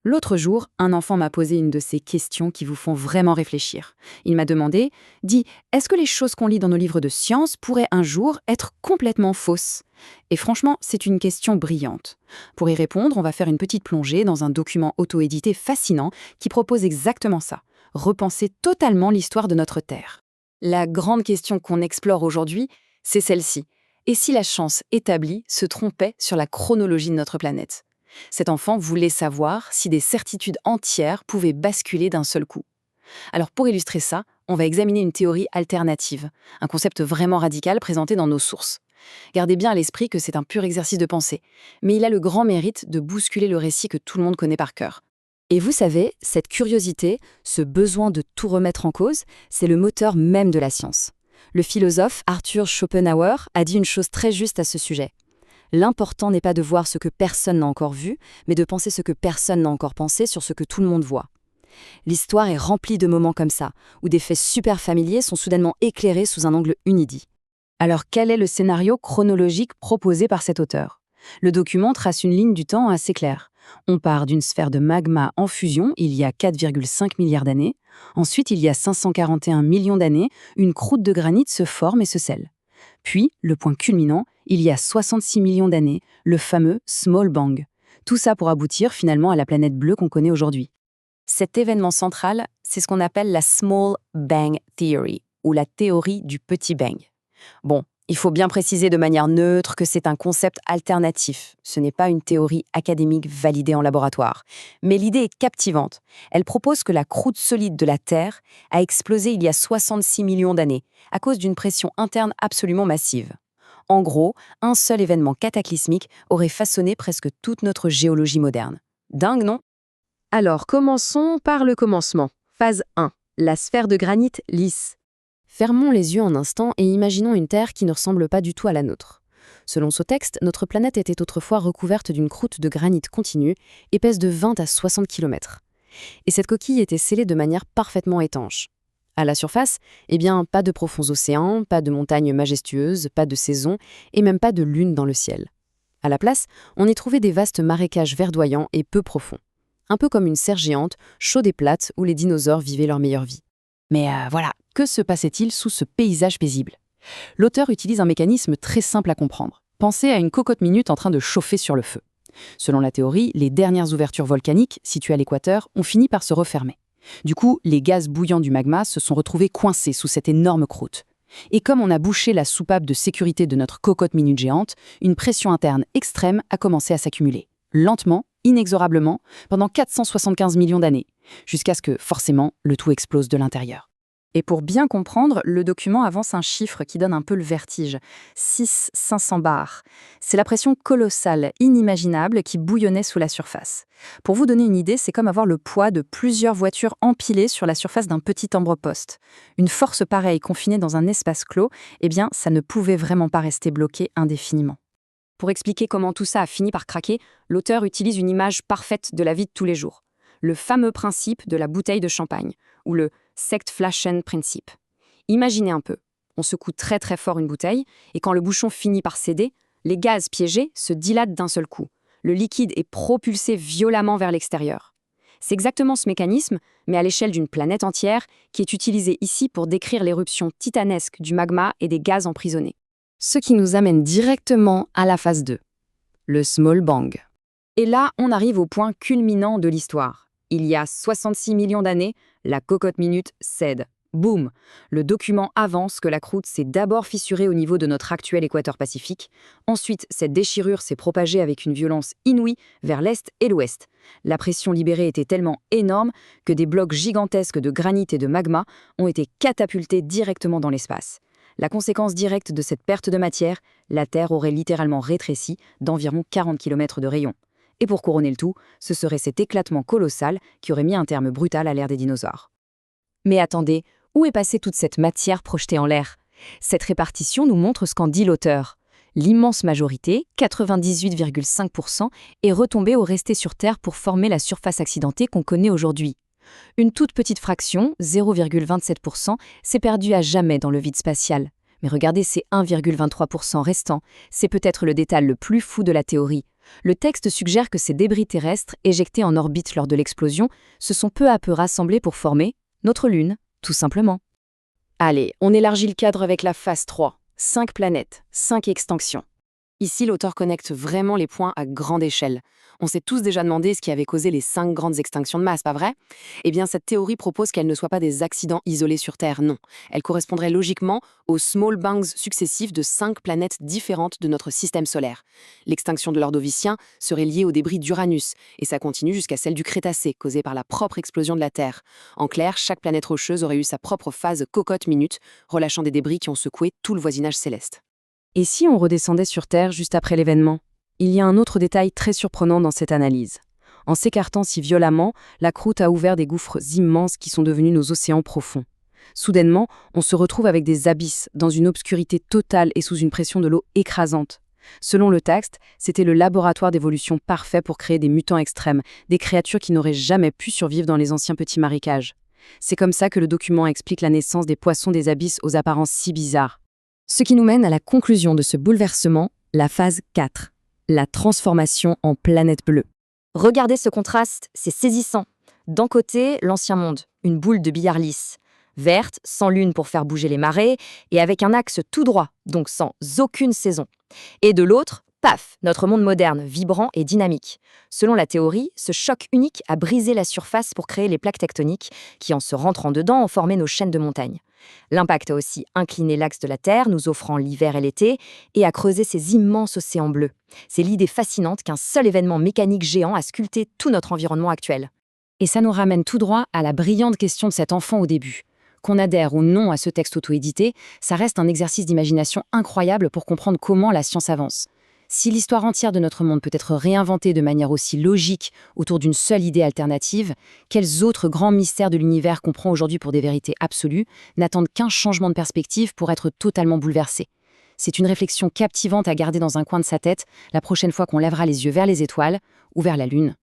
L'autre jour, un enfant m'a posé une de ces questions qui vous font vraiment réfléchir. Il m'a demandé, dit, est-ce que les choses qu'on lit dans nos livres de science pourraient un jour être complètement fausses? Et franchement, c'est une question brillante. Pour y répondre, on va faire une petite plongée dans un document auto-édité fascinant qui propose exactement ça, repenser totalement l'histoire de notre Terre. La grande question qu'on explore aujourd'hui, c'est celle-ci. Et si la science établie se trompait sur la chronologie de notre planète? Cet enfant voulait savoir si des certitudes entières pouvaient basculer d'un seul coup. Alors pour illustrer ça, on va examiner une théorie alternative, un concept vraiment radical présenté dans nos sources. Gardez bien à l'esprit que c'est un pur exercice de pensée, mais il a le grand mérite de bousculer le récit que tout le monde connaît par cœur. Et vous savez, cette curiosité, ce besoin de tout remettre en cause, c'est le moteur même de la science. Le philosophe Arthur Schopenhauer a dit une chose très juste à ce sujet. L'important n'est pas de voir ce que personne n'a encore vu, mais de penser ce que personne n'a encore pensé sur ce que tout le monde voit. L'histoire est remplie de moments comme ça, où des faits super familiers sont soudainement éclairés sous un angle inédit. Alors quel est le scénario chronologique proposé par cet auteur? Le document trace une ligne du temps assez claire. On part d'une sphère de magma en fusion il y a 4,5 milliards d'années. Ensuite, il y a 541 millions d'années, une croûte de granit se forme et se scelle. Puis, le point culminant, il y a 66 millions d'années, le fameux Small Bang. Tout ça pour aboutir finalement à la planète bleue qu'on connaît aujourd'hui. Cet événement central, c'est ce qu'on appelle la Small Bang Theory, ou la théorie du petit bang. Bon, il faut bien préciser de manière neutre que c'est un concept alternatif. Ce n'est pas une théorie académique validée en laboratoire. Mais l'idée est captivante. Elle propose que la croûte solide de la Terre a explosé il y a 66 millions d'années, à cause d'une pression interne absolument massive. En gros, un seul événement cataclysmique aurait façonné presque toute notre géologie moderne. Dingue, non? Alors, commençons par le commencement. Phase 1. La sphère de granit lisse. Fermons les yeux un instant et imaginons une Terre qui ne ressemble pas du tout à la nôtre. Selon ce texte, notre planète était autrefois recouverte d'une croûte de granit continue, épaisse de 20 à 60 km. Et cette coquille était scellée de manière parfaitement étanche. À la surface, pas de profonds océans, pas de montagnes majestueuses, pas de saisons et même pas de lune dans le ciel. À la place, on y trouvait des vastes marécages verdoyants et peu profonds. Un peu comme une serre géante, chaude et plate, où les dinosaures vivaient leur meilleure vie. Mais voilà, que se passait-il sous ce paysage paisible? L'auteur utilise un mécanisme très simple à comprendre. Pensez à une cocotte minute en train de chauffer sur le feu. Selon la théorie, les dernières ouvertures volcaniques, situées à l'équateur, ont fini par se refermer. Du coup, les gaz bouillants du magma se sont retrouvés coincés sous cette énorme croûte. Et comme on a bouché la soupape de sécurité de notre cocotte minute géante, une pression interne extrême a commencé à s'accumuler. Lentement, inexorablement, pendant 475 millions d'années, jusqu'à ce que, forcément, le tout explose de l'intérieur. Et pour bien comprendre, le document avance un chiffre qui donne un peu le vertige. 500 bars. C'est la pression colossale, inimaginable, qui bouillonnait sous la surface. Pour vous donner une idée, c'est comme avoir le poids de plusieurs voitures empilées sur la surface d'un petit timbre-poste. Une force pareille confinée dans un espace clos, ça ne pouvait vraiment pas rester bloqué indéfiniment. Pour expliquer comment tout ça a fini par craquer, l'auteur utilise une image parfaite de la vie de tous les jours. Le fameux principe de la bouteille de champagne, ou le Sektflaschen Principe. Imaginez un peu, on secoue très très fort une bouteille, et quand le bouchon finit par céder, les gaz piégés se dilatent d'un seul coup. Le liquide est propulsé violemment vers l'extérieur. C'est exactement ce mécanisme, mais à l'échelle d'une planète entière, qui est utilisé ici pour décrire l'éruption titanesque du magma et des gaz emprisonnés. Ce qui nous amène directement à la phase 2, le Small Bang. Et là, on arrive au point culminant de l'histoire. Il y a 66 millions d'années, la cocotte minute cède. Boum! Le document avance que la croûte s'est d'abord fissurée au niveau de notre actuel équateur pacifique. Ensuite, cette déchirure s'est propagée avec une violence inouïe vers l'est et l'ouest. La pression libérée était tellement énorme que des blocs gigantesques de granit et de magma ont été catapultés directement dans l'espace. La conséquence directe de cette perte de matière, la Terre aurait littéralement rétréci d'environ 40 km de rayon. Et pour couronner le tout, ce serait cet éclatement colossal qui aurait mis un terme brutal à l'ère des dinosaures. Mais attendez, où est passée toute cette matière projetée en l'air? Cette répartition nous montre ce qu'en dit l'auteur. L'immense majorité, 98,5%, est retombée ou restée sur Terre pour former la surface accidentée qu'on connaît aujourd'hui. Une toute petite fraction, 0,27%, s'est perdue à jamais dans le vide spatial. Mais regardez ces 1,23% restants, c'est peut-être le détail le plus fou de la théorie. Le texte suggère que ces débris terrestres, éjectés en orbite lors de l'explosion, se sont peu à peu rassemblés pour former notre Lune, tout simplement. Allez, on élargit le cadre avec la phase 3. 5 planètes, 5 extinctions. Ici, l'auteur connecte vraiment les points à grande échelle. On s'est tous déjà demandé ce qui avait causé les 5 grandes extinctions de masse, pas vrai? Eh bien, cette théorie propose qu'elles ne soient pas des accidents isolés sur Terre, non. Elles correspondraient logiquement aux small bangs successifs de 5 planètes différentes de notre système solaire. L'extinction de l'Ordovicien serait liée aux débris d'Uranus, et ça continue jusqu'à celle du Crétacé, causée par la propre explosion de la Terre. En clair, chaque planète rocheuse aurait eu sa propre phase cocotte-minute, relâchant des débris qui ont secoué tout le voisinage céleste. Et si on redescendait sur Terre juste après l'événement? Il y a un autre détail très surprenant dans cette analyse. En s'écartant si violemment, la croûte a ouvert des gouffres immenses qui sont devenus nos océans profonds. Soudainement, on se retrouve avec des abysses, dans une obscurité totale et sous une pression de l'eau écrasante. Selon le texte, c'était le laboratoire d'évolution parfait pour créer des mutants extrêmes, des créatures qui n'auraient jamais pu survivre dans les anciens petits marécages. C'est comme ça que le document explique la naissance des poissons des abysses aux apparences si bizarres. Ce qui nous mène à la conclusion de ce bouleversement, la phase 4, la transformation en planète bleue. Regardez ce contraste, c'est saisissant. D'un côté, l'ancien monde, une boule de billard lisse, verte, sans lune pour faire bouger les marées, et avec un axe tout droit, donc sans aucune saison. Et de l'autre, paf, notre monde moderne, vibrant et dynamique. Selon la théorie, ce choc unique a brisé la surface pour créer les plaques tectoniques, qui en se rentrant dedans ont formé nos chaînes de montagnes. L'impact a aussi incliné l'axe de la Terre, nous offrant l'hiver et l'été, et a creusé ces immenses océans bleus. C'est l'idée fascinante qu'un seul événement mécanique géant a sculpté tout notre environnement actuel. Et ça nous ramène tout droit à la brillante question de cet enfant au début. Qu'on adhère ou non à ce texte auto-édité, ça reste un exercice d'imagination incroyable pour comprendre comment la science avance. Si l'histoire entière de notre monde peut être réinventée de manière aussi logique autour d'une seule idée alternative, quels autres grands mystères de l'univers qu'on prend aujourd'hui pour des vérités absolues n'attendent qu'un changement de perspective pour être totalement bouleversés? C'est une réflexion captivante à garder dans un coin de sa tête la prochaine fois qu'on lèvera les yeux vers les étoiles ou vers la Lune.